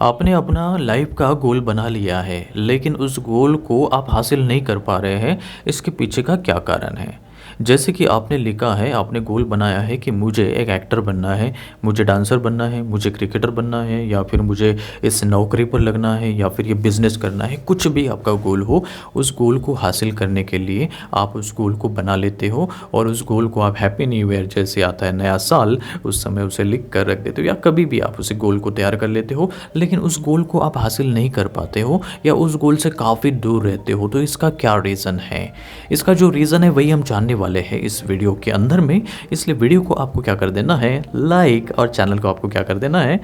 आपने अपना लाइफ का गोल बना लिया है, लेकिन उस गोल को आप हासिल नहीं कर पा रहे हैं, इसके पीछे का क्या कारण है? जैसे कि आपने लिखा है, आपने गोल बनाया है कि मुझे एक एक्टर बनना है, मुझे डांसर बनना है, मुझे क्रिकेटर बनना है, या फिर मुझे इस नौकरी पर लगना है, या फिर ये बिज़नेस करना है। कुछ भी आपका गोल हो, उस गोल को हासिल करने के लिए आप उस गोल को बना लेते हो और उस गोल को आप हैप्पी न्यू ईयर जैसे आता है नया साल, उस समय उसे लिख कर रख देते हो, या कभी भी आप उस गोल को तैयार कर लेते हो, लेकिन उस गोल को आप हासिल नहीं कर पाते हो या उस गोल से काफ़ी दूर रहते हो। तो इसका क्या रीज़न है? इसका जो रीज़न है वही हम जानने वाले हैं इस वीडियो के अंदर में। इसलिए वीडियो को आपको क्या कर देना है, लाइक, और चैनल को आपको क्या कर देना है,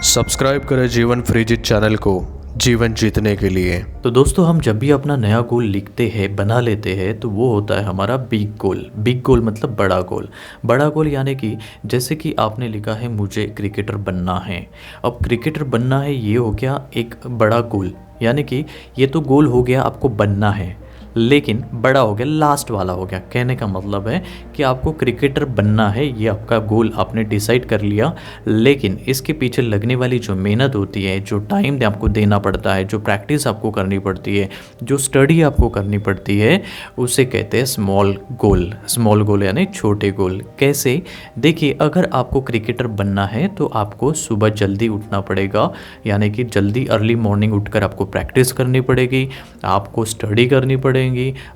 सब्सक्राइब करें जीवन फ्रीजित चैनल को जीवन जीतने के लिए। तो दोस्तों, हम जब भी अपना नया गोल लिखते हैं, बना लेते हैं, तो वो होता है हमारा बिग गोल। बिग गोल मतलब बड़ा गोल। बड़ा गोल यानी कि जैसे कि आपने लिखा है मुझे क्रिकेटर बनना है। अब क्रिकेटर बनना है, ये हो गया एक बड़ा गोल, यानी कि ये तो गोल हो गया, आपको बनना है, लेकिन बड़ा हो गया, लास्ट वाला हो गया। कहने का मतलब है कि आपको क्रिकेटर बनना है, ये आपका गोल आपने डिसाइड कर लिया, लेकिन इसके पीछे लगने वाली जो मेहनत होती है, जो टाइम आपको देना पड़ता है, जो प्रैक्टिस आपको करनी पड़ती है, जो स्टडी आपको करनी पड़ती है, उसे कहते हैं स्मॉल गोल। स्मॉल गोल यानी छोटे गोल। कैसे? देखिए, अगर आपको क्रिकेटर बनना है तो आपको सुबह जल्दी उठना पड़ेगा, यानी कि जल्दी अर्ली मॉर्निंग उठकर आपको प्रैक्टिस करनी पड़ेगी, आपको स्टडी करनी पड़ेगी,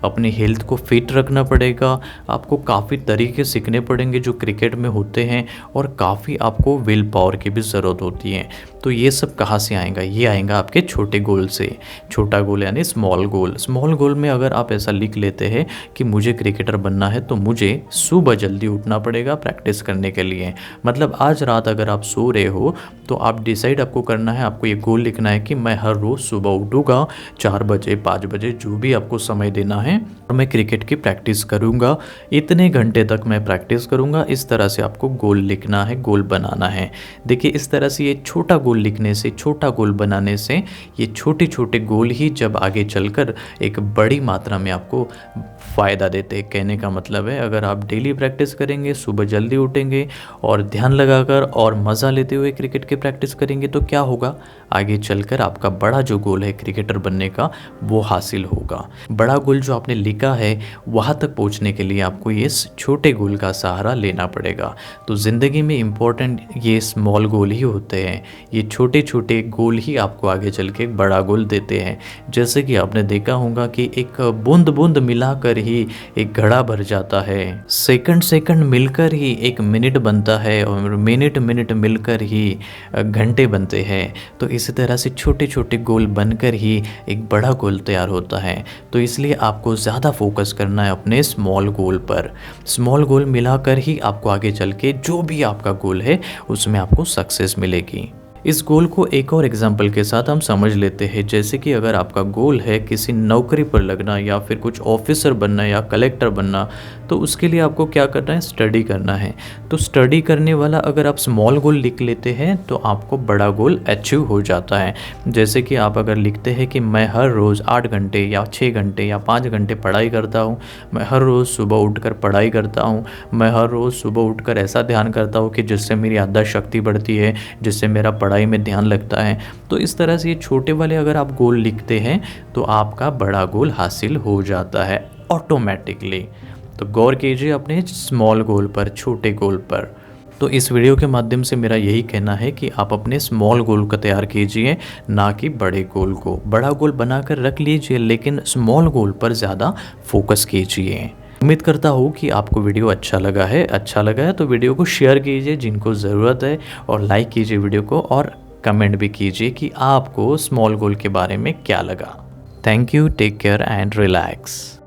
अपनी हेल्थ को फिट रखना पड़ेगा, आपको काफ़ी तरीके सीखने पड़ेंगे जो क्रिकेट में होते हैं, और काफ़ी आपको विल पावर की भी ज़रूरत होती है। तो ये सब कहाँ से आएगा? ये आएगा आपके छोटे गोल से। छोटा गोल यानी स्मॉल गोल। स्मॉल गोल में अगर आप ऐसा लिख लेते हैं कि मुझे क्रिकेटर बनना है तो मुझे सुबह जल्दी उठना पड़ेगा प्रैक्टिस करने के लिए। मतलब आज रात अगर आप सो रहे हो तो आप डिसाइड आपको करना है, आपको ये गोल लिखना है कि मैं हर रोज़ सुबह उठूँगा 4 बजे 5 बजे, जो भी आपको समय देना है, और मैं क्रिकेट की प्रैक्टिस करूँगा, इतने घंटे तक मैं प्रैक्टिस करूँगा। इस तरह से आपको गोल लिखना है, गोल बनाना है। देखिए, इस तरह से ये छोटा गोल लिखने से, छोटा गोल बनाने से, ये छोटे छोटे गोल ही जब आगे चलकर एक बड़ी मात्रा में आपको फ़ायदा देते हैं। कहने का मतलब है, अगर आप डेली प्रैक्टिस करेंगे, सुबह जल्दी उठेंगे और ध्यान लगाकर और मज़ा लेते हुए क्रिकेट की प्रैक्टिस करेंगे, तो क्या होगा? आगे चलकर आपका बड़ा जो गोल है क्रिकेटर बनने का, वो हासिल होगा। बड़ा गोल जो आपने लिखा है, वहाँ तक पहुँचने के लिए आपको ये छोटे गोल का सहारा लेना पड़ेगा। तो ज़िंदगी में इम्पोर्टेंट ये स्मॉल गोल ही होते हैं। ये छोटे छोटे गोल ही आपको आगे चल के एक बड़ा गोल देते हैं। जैसे कि आपने देखा होगा कि एक बूंद बूंद मिलाकर ही एक घड़ा भर जाता है, सेकंड सेकंड मिलकर ही एक मिनट बनता है, और मिनट मिनट मिलकर ही घंटे बनते हैं। तो इसी तरह से छोटे छोटे गोल बनकर ही एक बड़ा गोल तैयार होता है। तो इसलिए आपको ज़्यादा फोकस करना है अपने स्मॉल गोल पर। स्मॉल गोल मिलाकर ही आपको आगे चल के जो भी आपका गोल है उसमें आपको सक्सेस मिलेगी। इस गोल को एक और एग्जाम्पल के साथ हम समझ लेते हैं। जैसे कि अगर आपका गोल है किसी नौकरी पर लगना, या फिर कुछ ऑफिसर बनना, या कलेक्टर बनना, तो उसके लिए आपको क्या करना है? स्टडी करना है। तो स्टडी करने वाला अगर आप स्मॉल गोल लिख लेते हैं तो आपको बड़ा गोल अचीव हो जाता है। जैसे कि आप अगर लिखते हैं कि मैं हर रोज़ 8 घंटे या 6 घंटे या 5 घंटे पढ़ाई करता हूँ, मैं हर रोज़ सुबह उठकर पढ़ाई करता हूँ, मैं हर रोज़ सुबह उठकर ऐसा ध्यान करता हूँ कि जिससे मेरी याददाश्त शक्ति बढ़ती है, जिससे मेरा पढ़ाई में ध्यान लगता है। तो इस तरह से ये छोटे वाले अगर आप गोल लिखते हैं तो आपका बड़ा गोल हासिल हो जाता है ऑटोमेटिकली। तो गौर कीजिए अपने स्मॉल गोल पर, छोटे गोल पर। तो इस वीडियो के माध्यम से मेरा यही कहना है कि आप अपने स्मॉल गोल को तैयार कीजिए, ना कि बड़े गोल को। बड़ा गोल बनाकर रख लीजिए, लेकिन स्मॉल गोल पर ज़्यादा फोकस कीजिए। उम्मीद करता हूँ कि आपको वीडियो अच्छा लगा है तो वीडियो को शेयर कीजिए जिनको ज़रूरत है, और लाइक कीजिए वीडियो को, और कमेंट भी कीजिए कि आपको स्मॉल गोल के बारे में क्या लगा। Thank you, take care and relax.